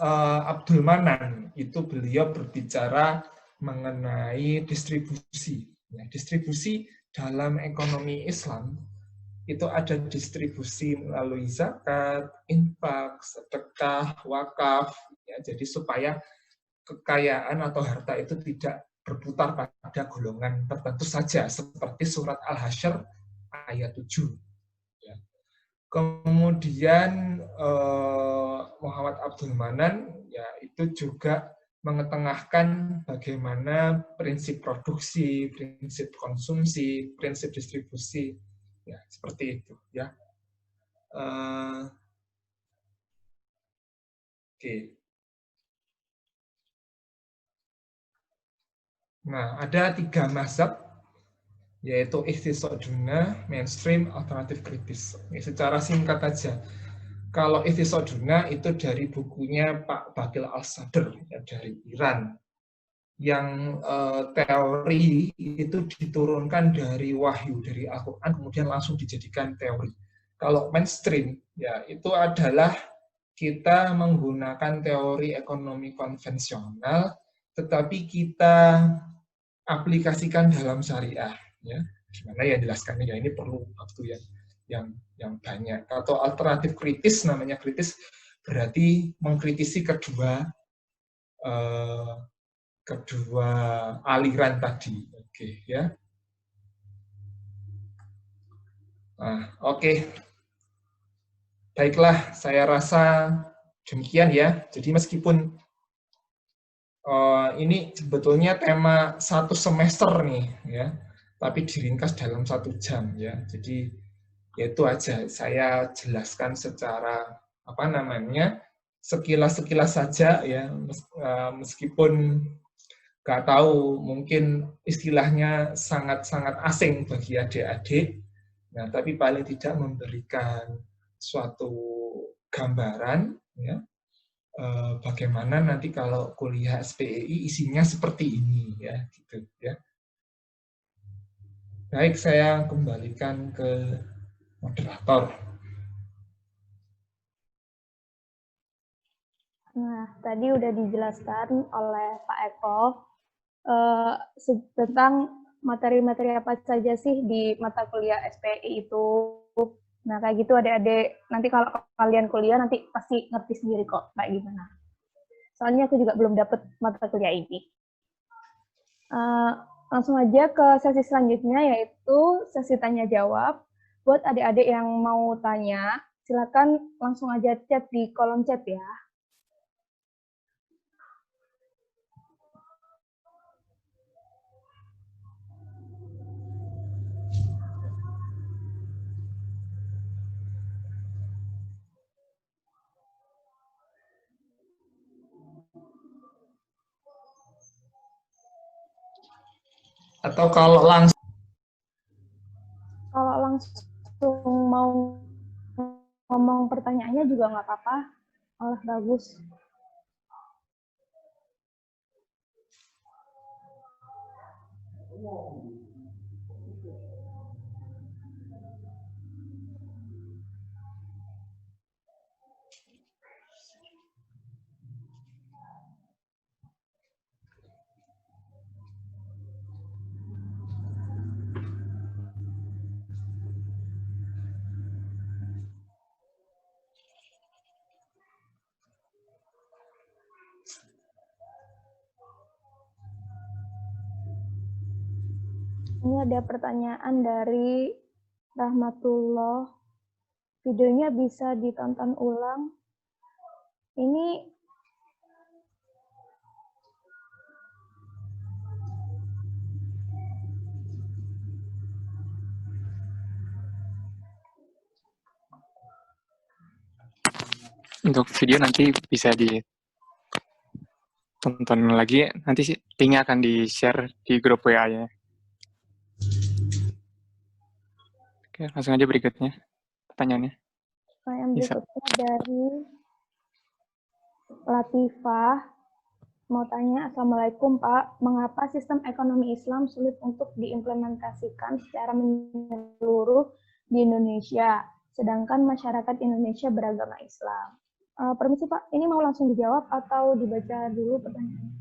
Abdul Manan itu beliau berbicara mengenai distribusi. Ya, distribusi dalam ekonomi Islam itu ada distribusi melalui zakat, infak, sedekah, wakaf. Ya, jadi supaya kekayaan atau harta itu tidak berputar pada golongan tertentu saja, seperti surat Al-Hasyr ayat 7. Kemudian Muhammad Abdul Manan ya itu juga mengetengahkan bagaimana prinsip produksi, prinsip konsumsi, prinsip distribusi, ya seperti itu ya. Oke. Nah, ada 3 mazhab yaitu Ikhtisoduna, mainstream, alternatif kritis. Ini secara singkat aja. Kalau Ikhtisoduna itu dari bukunya Pak Bakir al-Sadr ya, dari Iran. Yang teori itu diturunkan dari wahyu, dari Al-Quran, kemudian langsung dijadikan teori. Kalau mainstream, ya itu adalah kita menggunakan teori ekonomi konvensional, tetapi kita aplikasikan dalam syariah. Ya, gimana ya jelaskannya? Ya ini perlu waktu yang banyak. Atau alternatif kritis, namanya kritis berarti mengkritisi kedua aliran tadi. Oke, ya. Nah, oke. Baiklah, saya rasa demikian ya. Jadi meskipun ini sebetulnya tema 1 semester nih, ya, tapi diringkas dalam 1 jam ya. Jadi itu aja. Saya jelaskan secara apa namanya sekilas-sekilas saja ya, meskipun nggak tahu, mungkin istilahnya sangat-sangat asing bagi adik-adik, nah, tapi paling tidak memberikan suatu gambaran, ya, bagaimana nanti kalau kuliah SPEI isinya seperti ini, ya, gitu, ya. Baik, saya kembalikan ke moderator. Nah, tadi udah dijelaskan oleh Pak Eko tentang materi-materi apa saja sih di mata kuliah SPI itu. Nah, kayak gitu adik-adik, nanti kalau kalian kuliah nanti pasti ngerti sendiri kok kayak gimana. Soalnya aku juga belum dapet mata kuliah ini. Langsung aja ke sesi selanjutnya, yaitu sesi tanya-jawab. Buat adik-adik yang mau tanya, silakan langsung aja chat di kolom chat ya. Atau kalau langsung mau ngomong pertanyaannya lainnya juga nggak apa-apa. Malah bagus. Ini ada pertanyaan dari Rahmatullah. Videonya bisa ditonton ulang. Ini Untuk video nanti bisa ditonton lagi. Nanti linknya akan di-share di grup WA-nya. Oke, langsung aja berikutnya pertanyaannya. yang Bisa. berikutnya dari Latifah. Mau tanya, Assalamualaikum Pak, mengapa sistem ekonomi Islam sulit untuk diimplementasikan secara menyeluruh di Indonesia, sedangkan masyarakat Indonesia beragama Islam? Permisi Pak, ini mau langsung dijawab atau dibaca dulu pertanyaannya?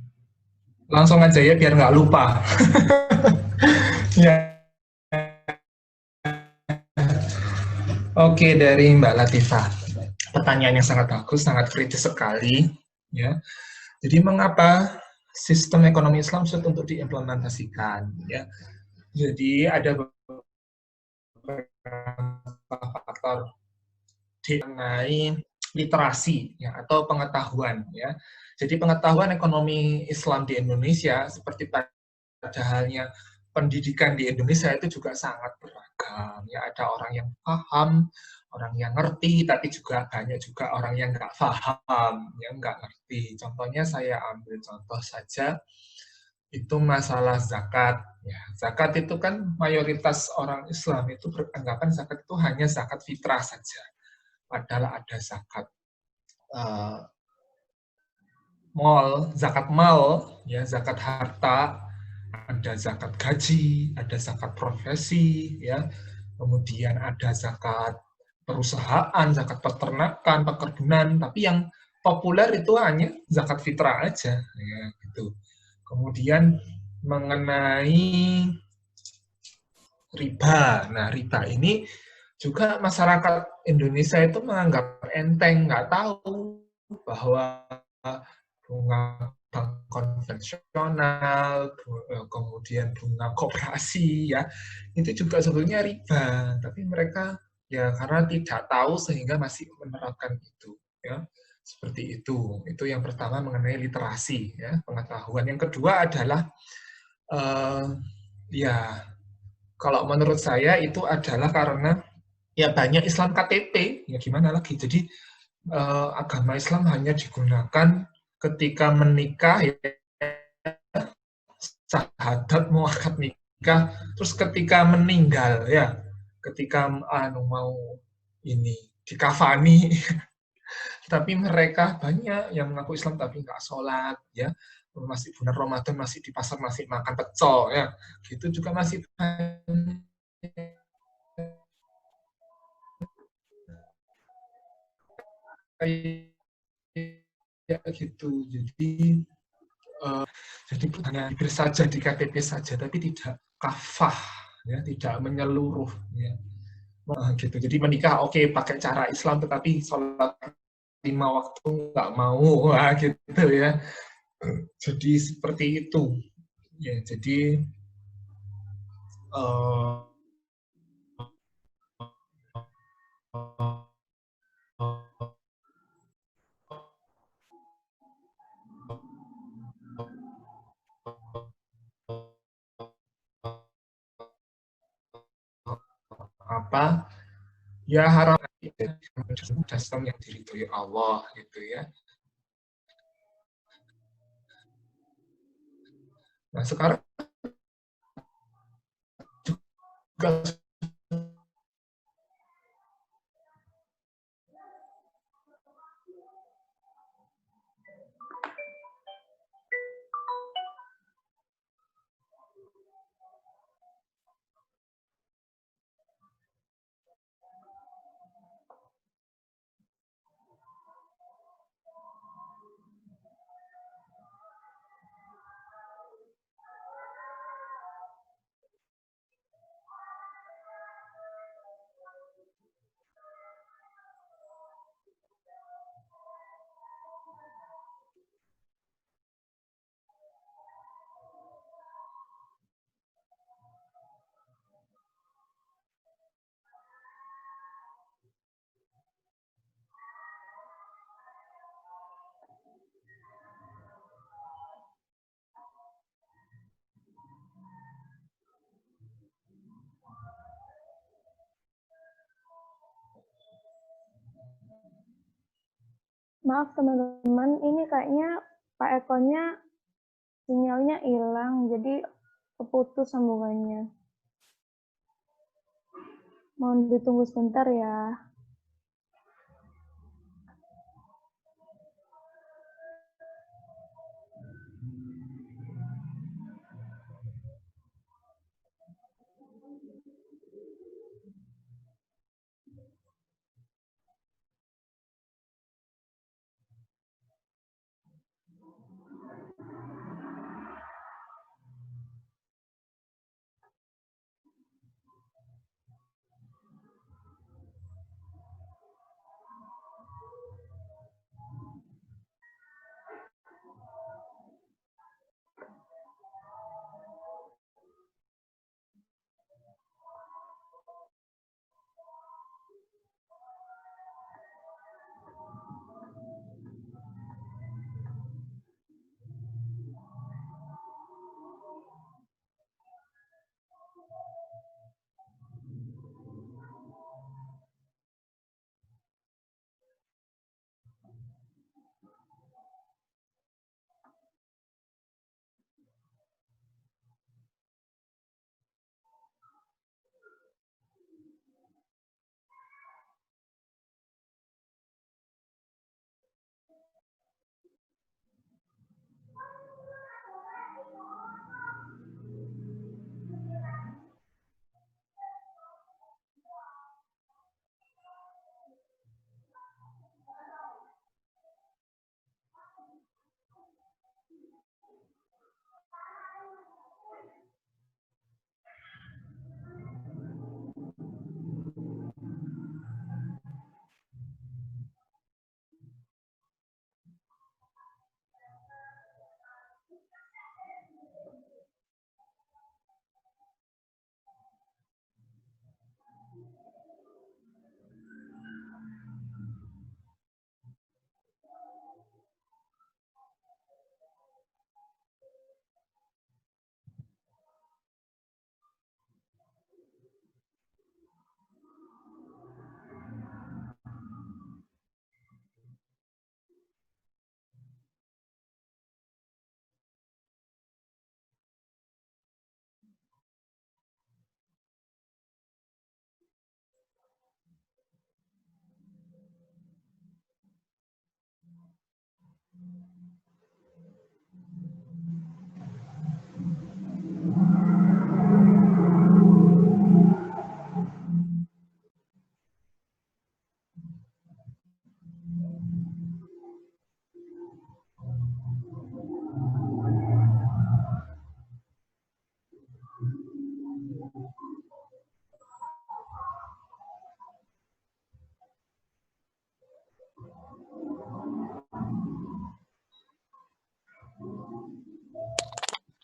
Langsung aja ya, biar nggak lupa. Ya. Oke, dari Mbak Latifah. Pertanyaan yang sangat bagus, sangat kritis sekali. Ya. Jadi mengapa sistem ekonomi Islam sulit untuk diimplementasikan? Ya. Jadi ada beberapa faktor mengenai literasi ya, atau pengetahuan. Ya. Jadi pengetahuan ekonomi Islam di Indonesia, seperti pada halnya pendidikan di Indonesia itu juga sangat beragam. Ya, ada orang yang paham, orang yang ngerti, tapi juga banyak juga orang yang nggak paham, yang nggak ngerti. Contohnya saya ambil contoh saja, itu masalah zakat. Ya, zakat itu kan mayoritas orang Islam itu beranggapan zakat itu hanya zakat fitrah saja. Padahal ada zakat zakat mal, ya, zakat harta, ada zakat gaji, ada zakat profesi, ya, kemudian ada zakat perusahaan, zakat peternakan, pekebunan, tapi yang populer itu hanya zakat fitrah aja, ya, gitu. Kemudian mengenai riba, nah riba ini juga masyarakat Indonesia itu menganggap enteng, nggak tahu bahwa bunga bank konvensional, kemudian bunga koperasi, ya, itu juga sebetulnya riba, tapi mereka ya karena tidak tahu sehingga masih menerapkan itu, ya, seperti itu. Itu yang pertama mengenai literasi, ya, pengetahuan. Yang kedua adalah ya kalau menurut saya itu adalah karena ya banyak Islam KTP, ya gimana lagi. Jadi agama Islam hanya digunakan ketika menikah, ya, syahadat, mau akad nikah, terus ketika meninggal, ya, ketika mau ini dikafani, tapi mereka banyak yang mengaku Islam tapi nggak sholat, ya, masih bulan Ramadan masih di pasar masih makan pecel, ya, gitu juga masih banyak. Kayak gitu. Jadi hanya diberi saja di KTP saja, tapi tidak kafah, ya, tidak menyeluruh, ya. Nah, gitu. Jadi menikah oke pakai cara Islam, tetapi sholat 5 waktu nggak mau, wah, gitu ya. Jadi seperti itu. Ya, jadi apa? Ya haram dasar yang diridhoi Allah, gitu ya. Nah sekarang juga Maaf teman-teman, ini kayaknya Pak Ekonya sinyalnya hilang, jadi keputus sambungannya. Mohon ditunggu sebentar ya.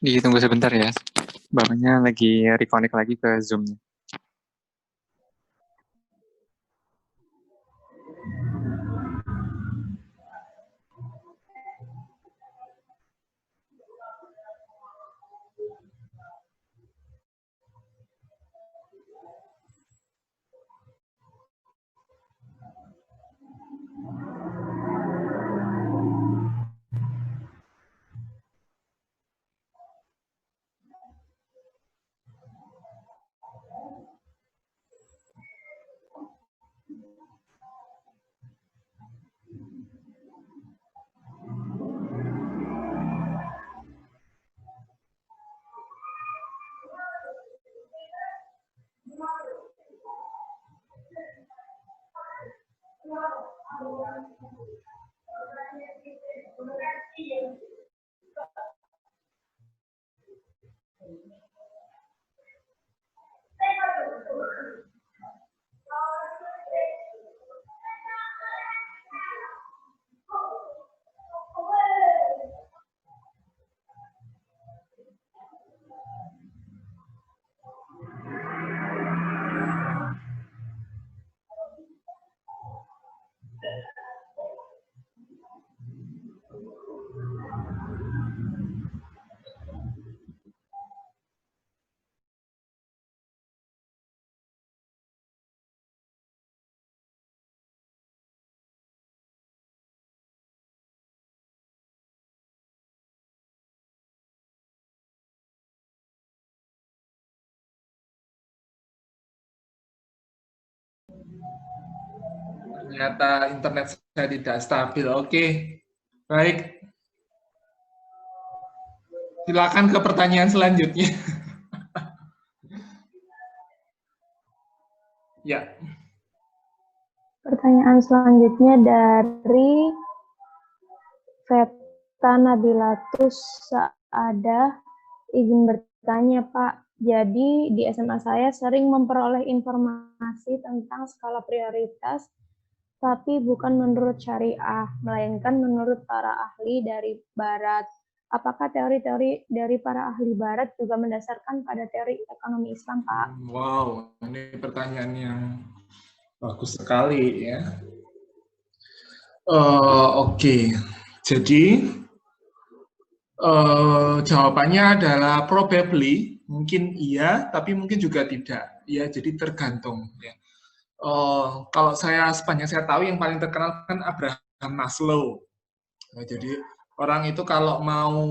Ditunggu sebentar ya. Bapaknya lagi reconnect lagi ke Zoom-nya. Ternyata internet saya tidak stabil. Oke, baik. Silakan ke pertanyaan selanjutnya. Ya. Pertanyaan selanjutnya dari Veta Nabilatus Saadah, izin bertanya Pak, jadi di SMA saya sering memperoleh informasi tentang skala prioritas, tapi bukan menurut syariah, melainkan menurut para ahli dari Barat. Apakah teori-teori dari para ahli Barat juga mendasarkan pada teori ekonomi Islam, Pak? Wow, ini pertanyaan yang bagus sekali ya. Oke. Jadi jawabannya adalah probably, mungkin iya, tapi mungkin juga tidak. Ya, jadi tergantung. Ya. Kalau sepanjang saya tahu yang paling terkenal kan Abraham Maslow. Nah, jadi orang itu kalau mau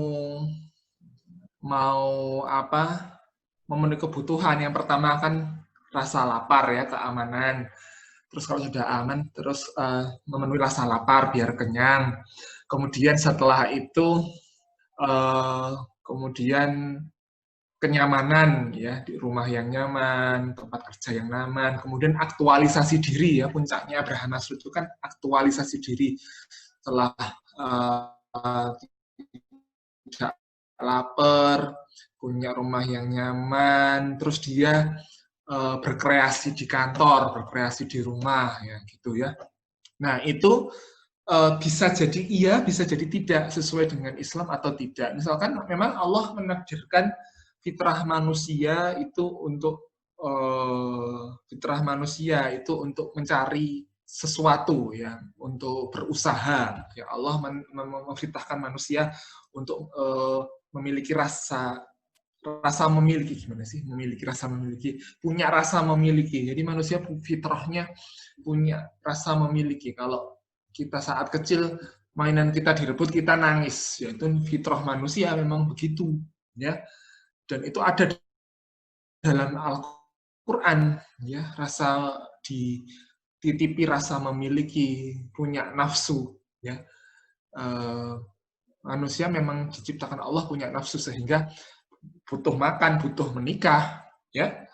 memenuhi kebutuhan, yang pertama kan rasa lapar ya, keamanan. Terus kalau sudah aman, terus memenuhi rasa lapar biar kenyang. Kemudian setelah itu kemudian kenyamanan ya, di rumah yang nyaman, tempat kerja yang nyaman, kemudian aktualisasi diri ya, puncaknya Abraham Maslow itu kan aktualisasi diri setelah tidak lapar, punya rumah yang nyaman, terus dia berkreasi di kantor, berkreasi di rumah ya gitu ya. Nah, itu bisa jadi iya, bisa jadi tidak, sesuai dengan Islam atau tidak. Misalkan memang Allah menakdirkan fitrah manusia itu untuk mencari sesuatu ya, untuk berusaha. Ya Allah memfitrahkan manusia untuk memiliki punya rasa memiliki. Jadi manusia fitrahnya punya rasa memiliki. Kalau kita saat kecil mainan kita direbut, kita nangis, ya itu fitrah manusia memang begitu ya. Dan itu ada dalam Al-Qur'an ya, rasa dititipi rasa memiliki, punya nafsu ya. Manusia memang diciptakan Allah punya nafsu sehingga butuh makan, butuh menikah ya.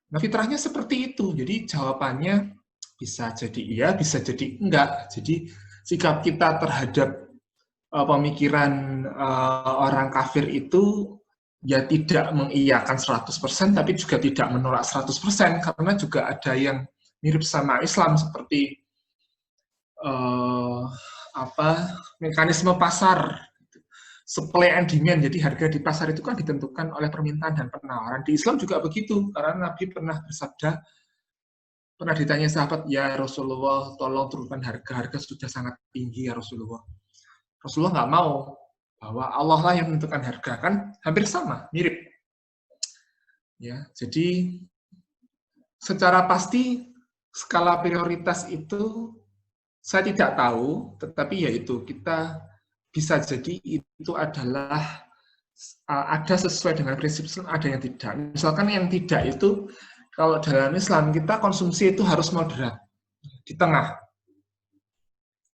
Nah, fitrahnya seperti itu. Jadi jawabannya bisa jadi iya, bisa jadi enggak. Jadi sikap kita terhadap pemikiran orang kafir itu ya tidak mengiyakan 100%, tapi juga tidak menolak 100%, karena juga ada yang mirip sama Islam seperti mekanisme pasar, supply and demand. Jadi harga di pasar itu kan ditentukan oleh permintaan dan penawaran. Di Islam juga begitu, karena Nabi pernah bersabda, pernah ditanya sahabat, ya Rasulullah, tolong turunkan harga sudah sangat tinggi ya Rasulullah. Rasulullah nggak mau, bahwa Allah lah yang menentukan harga, kan hampir sama, mirip. Ya, jadi secara pasti skala prioritas itu saya tidak tahu, tetapi yaitu kita bisa jadi itu adalah ada sesuai dengan prinsip Islam, ada yang tidak. Misalkan yang tidak itu, kalau dalam Islam kita konsumsi itu harus moderat, di tengah.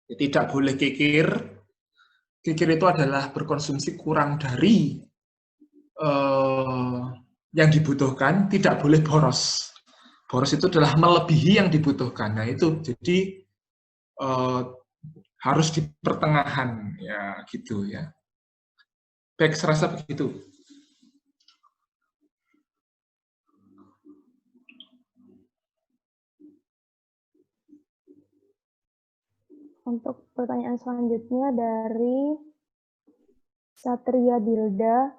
Tidak boleh kikir. Kikir itu adalah berkonsumsi kurang dari yang dibutuhkan, tidak boleh boros. Boros itu adalah melebihi yang dibutuhkan. Nah itu, jadi harus di pertengahan ya gitu ya. Baik, serasa begitu. Untuk pertanyaan selanjutnya dari Satria Dilda.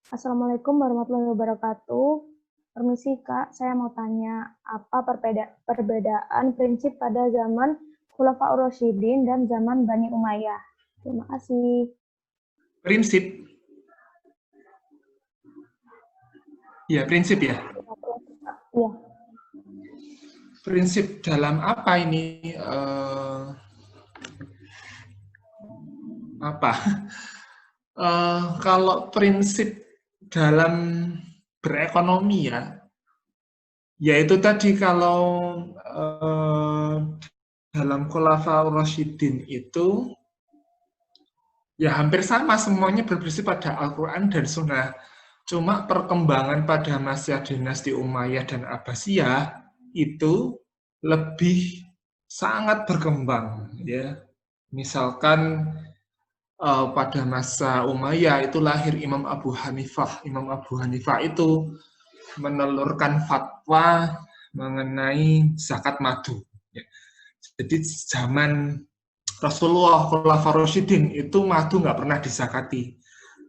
Assalamualaikum warahmatullahi wabarakatuh. Permisi Kak, saya mau tanya, apa perbedaan prinsip pada zaman Khulafaur Rasyidin dan zaman Bani Umayyah? Terima kasih. Prinsip? Ya, prinsip ya? Iya. Prinsip dalam apa ini? Kalau prinsip dalam berekonomi ya, yaitu tadi kalau dalam Khulafaur Rasyidin itu ya hampir sama, semuanya berprinsip pada Al-Quran dan Sunnah. Cuma perkembangan pada masa dinasti Umayyah dan Abbasiyah itu lebih sangat berkembang, ya. Misalkan pada masa Umayyah itu lahir Imam Abu Hanifah. Imam Abu Hanifah itu menelurkan fatwa mengenai zakat madu. Jadi zaman Rasulullah Khulafaur Rasyidin itu madu nggak pernah disakati.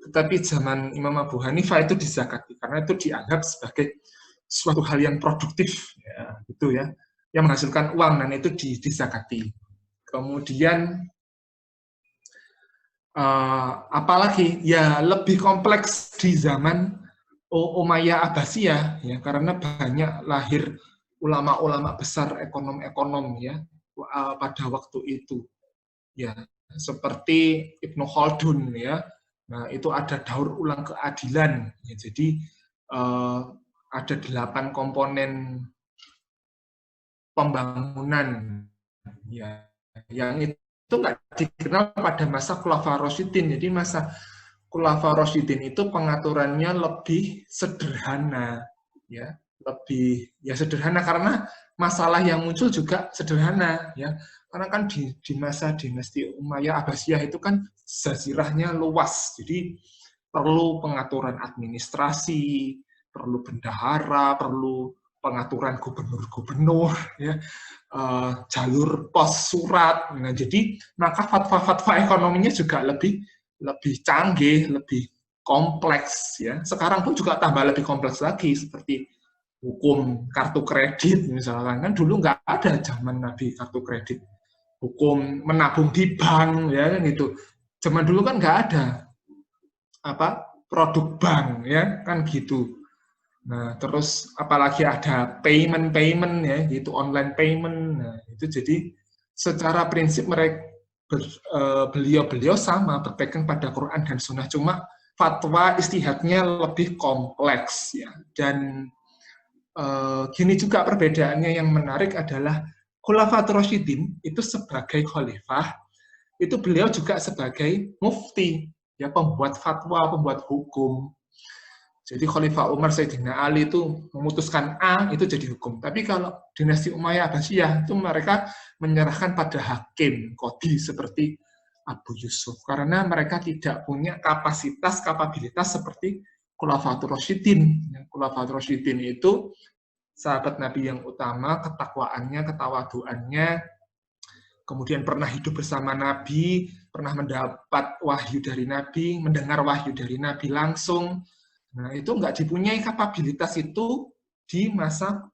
Tetapi zaman Imam Abu Hanifah itu disakati karena itu dianggap sebagai suatu hal yang produktif, ya, gitu ya, yang menghasilkan uang, dan itu disakati. Kemudian apalagi ya lebih kompleks di zaman Umayyah Abbasiyah, ya, karena banyak lahir ulama-ulama besar, ekonom-ekonom, ya, pada waktu itu, ya, seperti Ibnu Khaldun, ya. Nah, itu ada daur ulang keadilan, ya, jadi ada 8 komponen pembangunan, ya, yang itu nggak dikenal pada masa Khulafaur Rasyidin. Jadi masa Khulafaur Rasyidin itu pengaturannya lebih sederhana, ya, lebih ya sederhana karena masalah yang muncul juga sederhana, ya, karena kan di masa dinasti Umayyah Abbasiyah itu kan jazirahnya luas, jadi perlu pengaturan administrasi, perlu bendahara, perlu pengaturan gubernur-gubernur, ya, jalur pos surat. Nah, jadi maka fatwa-fatwa ekonominya juga lebih canggih, lebih kompleks, ya. Sekarang pun juga tambah lebih kompleks lagi, seperti hukum kartu kredit misalkan, kan dulu nggak ada zaman Nabi kartu kredit. Hukum menabung di bank, ya, gitu. Zaman dulu kan nggak ada produk bank, ya, kan gitu. Nah, terus apalagi ada payment, ya, gitu, online payment. Nah, itu jadi secara prinsip mereka beliau sama berpegang pada Quran dan Sunnah, cuma fatwa istihadnya lebih kompleks, ya. Dan gini juga perbedaannya yang menarik adalah Khulafaur Rasyidin itu sebagai khalifah, itu beliau juga sebagai mufti, ya, pembuat fatwa, pembuat hukum. Jadi Khalifah Umar Sayyidina Ali itu memutuskan A, itu jadi hukum. Tapi kalau dinasti Umayyah Abbasiyah itu mereka menyerahkan pada hakim, qadhi, seperti Abu Yusuf. Karena mereka tidak punya kapabilitas seperti Khulafaur Rasyidin. Khulafaur Rasyidin itu sahabat Nabi yang utama, ketakwaannya, ketawaduannya, kemudian pernah hidup bersama Nabi, pernah mendapat wahyu dari Nabi, mendengar wahyu dari Nabi langsung. Nah, itu nggak dipunyai kapabilitas itu di masa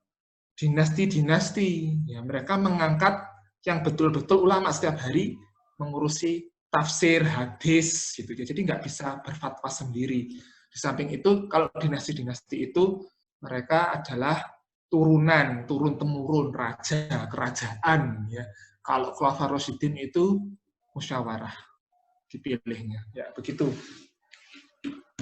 dinasti-dinasti. Ya, mereka mengangkat yang betul-betul ulama setiap hari mengurusi tafsir, hadis, gitu. Jadi nggak bisa berfatwa sendiri. Di samping itu, kalau dinasti-dinasti itu, mereka adalah turun-temurun raja, kerajaan. Ya. Kalau Khulafaur Rasyidin itu musyawarah dipilihnya. Ya, begitu.